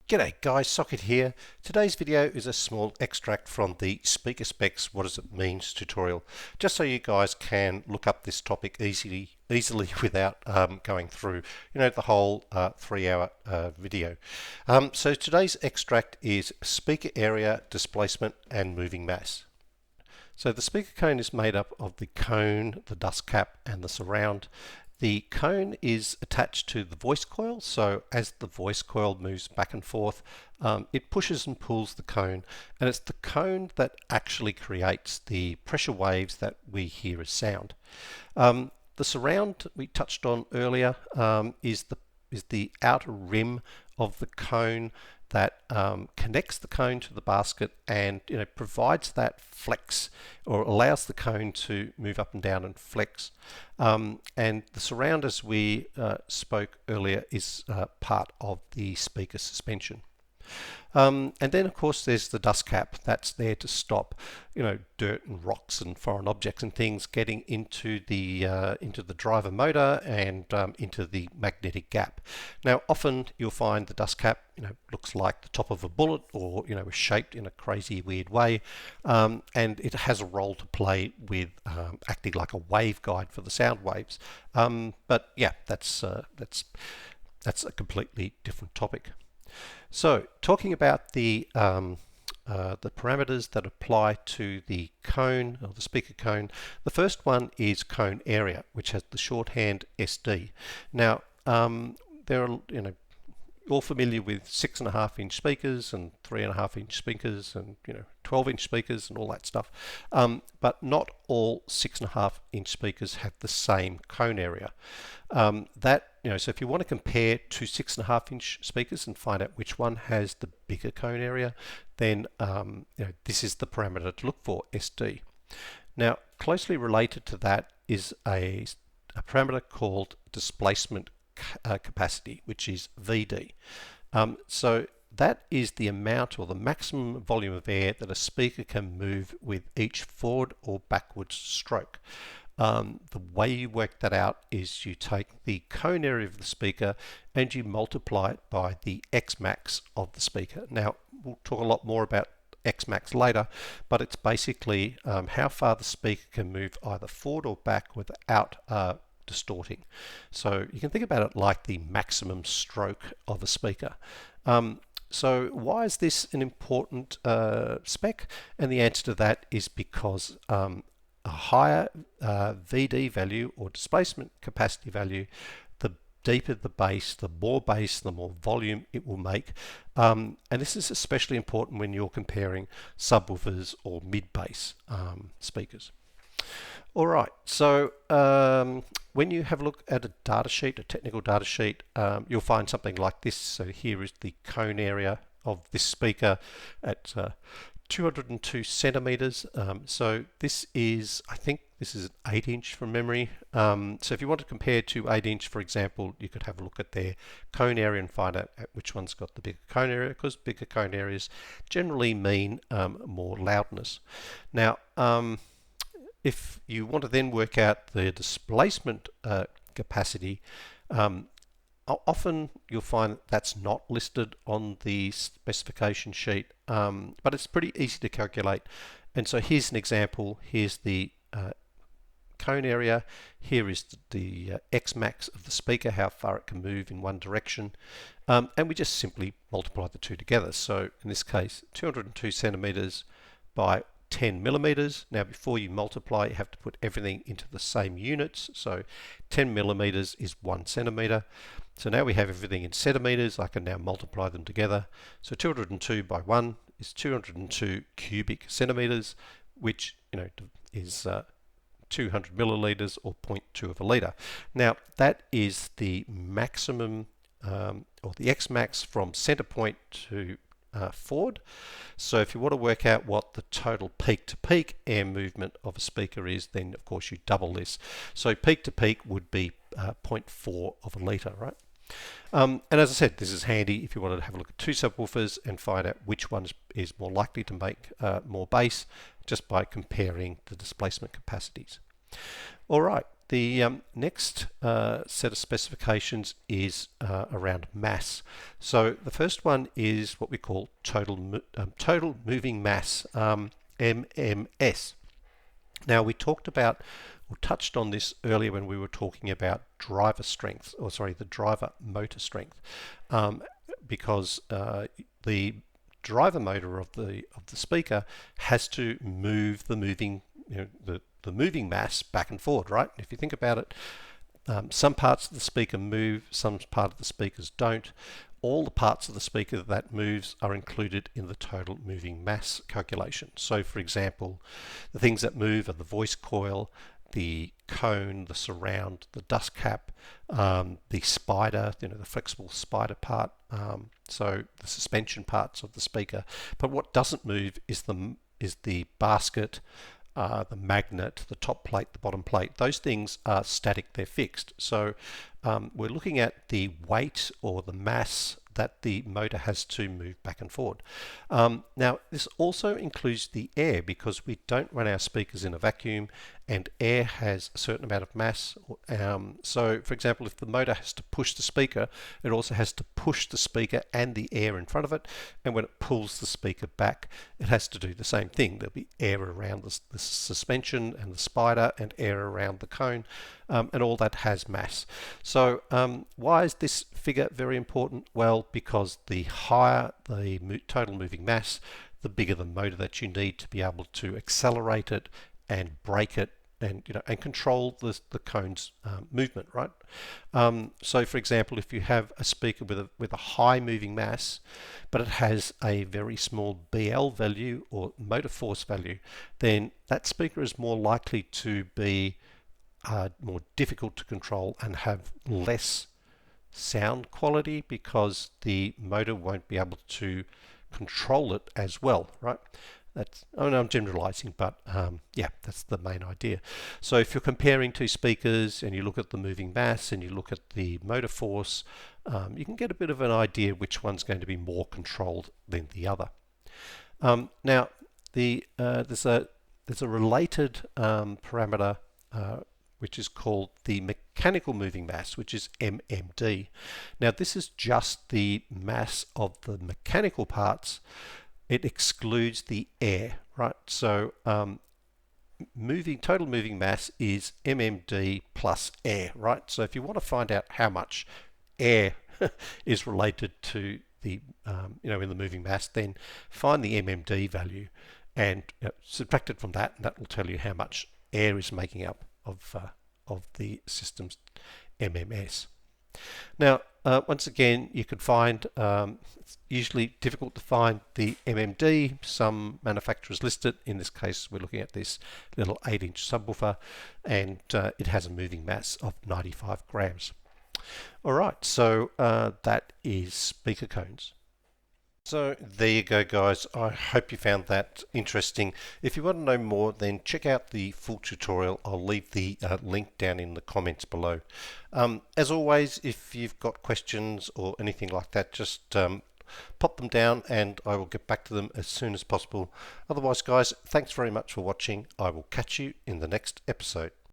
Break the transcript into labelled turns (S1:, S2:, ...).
S1: G'day guys, Socket here. Today's video is a small extract from the Speaker Specs What Does It Means tutorial, just so you guys can look up this topic easily without going through the whole 3 hour video. So today's extract is speaker area, displacement and moving mass. So the speaker cone is made up of the cone, the dust cap and the surround. The cone is attached to the voice coil, so as the voice coil moves back and forth, it pushes and pulls the cone, and it's the cone that actually creates the pressure waves that we hear as sound. The surround we touched on earlier is the outer rim of the cone that connects the cone to the basket and provides that flex, or allows the cone to move up and down and flex. And the surround, as we spoke earlier, is part of the speaker suspension. And then of course there's the dust cap that's there to stop dirt and rocks and foreign objects and things getting into the driver motor and into the magnetic gap. Now often you'll find the dust cap looks like the top of a bullet, or is shaped in a crazy weird way, and it has a role to play with acting like a wave guide for the sound waves. But yeah, that's a completely different topic. So, talking about the parameters that apply to the cone, or the speaker cone, the first one is cone area, which has the shorthand SD. Now, there are, all familiar with 6.5-inch speakers and 3.5-inch speakers and 12-inch speakers and all that stuff, but not all 6.5-inch speakers have the same cone area. So if you want to compare two 6.5-inch speakers and find out which one has the bigger cone area, then this is the parameter to look for, SD. Now, closely related to that is a parameter called displacement capacity, which is VD. So that is the amount, or the maximum volume of air that a speaker can move with each forward or backwards stroke. The way you work that out is you take the cone area of the speaker and you multiply it by the X max of the speaker. Now we'll talk a lot more about X max later, but it's basically how far the speaker can move either forward or back without distorting. So you can think about it like the maximum stroke of a speaker. So why is this an important spec? And the answer to that is because a higher VD value, or displacement capacity value, the deeper the bass, the more volume it will make. And this is especially important when you're comparing subwoofers or mid-bass speakers. All right, so when you have a look at a data sheet, a technical data sheet, you'll find something like this. So here is the cone area of this speaker at 202 centimeters. So this is, I think this is an 8-inch from memory. So if you want to compare to 8-inch, for example, you could have a look at their cone area and find out which one's got the bigger cone area, because bigger cone areas generally mean more loudness. Now, if you want to then work out the displacement capacity, often you'll find that's not listed on the specification sheet, but it's pretty easy to calculate. And so here's an example. Here's the cone area. Here is the X max of the speaker, how far it can move in one direction. And we just simply multiply the two together. So in this case, 202 centimeters by 10 millimeters. Now before you multiply, you have to put everything into the same units. So 10 millimeters is 1 centimeter. So now we have everything in centimeters. I can now multiply them together. So 202 by 1 is 202 cubic centimeters, which is 200 milliliters, or 0.2 of a liter. Now that is the maximum, or the X max from center point to forward. So if you want to work out what the total peak to peak air movement of a speaker is, then of course you double this. So peak to peak would be 0.4 of a litre, right? And as I said, this is handy if you wanted to have a look at two subwoofers and find out which one is more likely to make more bass, just by comparing the displacement capacities. All right, the next set of specifications is around mass. So the first one is what we call total moving mass, MMS. Now we talked about or touched on this earlier when we were talking about driver strength, or sorry, the driver motor strength, because the driver motor of the speaker has to move the moving, the moving mass back and forward, right? If you think about it, some parts of the speaker move, some part of the speakers don't. All the parts of the speaker that moves are included in the total moving mass calculation. So for example, the things that move are the voice coil, the cone, the surround, the dust cap, the spider, the flexible spider part, so the suspension parts of the speaker. But what doesn't move is the basket, the magnet, the top plate, the bottom plate. Those things are static, they're fixed. So we're looking at the weight or the mass that the motor has to move back and forward. Now this also includes the air, because we don't run our speakers in a vacuum, and air has a certain amount of mass. So for example, if the motor has to push the speaker, it also has to push the speaker and the air in front of it, and when it pulls the speaker back, it has to do the same thing. There'll be air around the suspension and the spider, and air around the cone, and all that has mass. So why is this figure very important? Well, because the higher the total moving mass, the bigger the motor that you need to be able to accelerate it and brake it, and and control the cone's movement, right? So for example, if you have a speaker with a high moving mass, but it has a very small BL value or motor force value, then that speaker is more likely to be more difficult to control and have less sound quality, because the motor won't be able to control it as well, right? I'm generalizing, but yeah, that's the main idea. So if you're comparing two speakers and you look at the moving mass and you look at the motor force, you can get a bit of an idea which one's going to be more controlled than the other. Now, there's a related parameter which is called the mechanical moving mass, which is MMD. Now this is just the mass of the mechanical parts. It excludes the air, right? So total moving mass is MMD plus air, right? So if you want to find out how much air is related to the in the moving mass, then find the MMD value and subtract it from that, and that will tell you how much air is making up of the system's MMS. Now, once again, you could find, it's usually difficult to find the MMD. Some manufacturers list it. In this case, we're looking at this little 8-inch subwoofer, and it has a moving mass of 95 grams. All right, so that is speaker cones. So there you go, guys. I hope you found that interesting. If you want to know more, then check out the full tutorial. I'll leave the link down in the comments below. As always, if you've got questions or anything like that, just pop them down and I will get back to them as soon as possible. Otherwise, guys, thanks very much for watching. I will catch you in the next episode.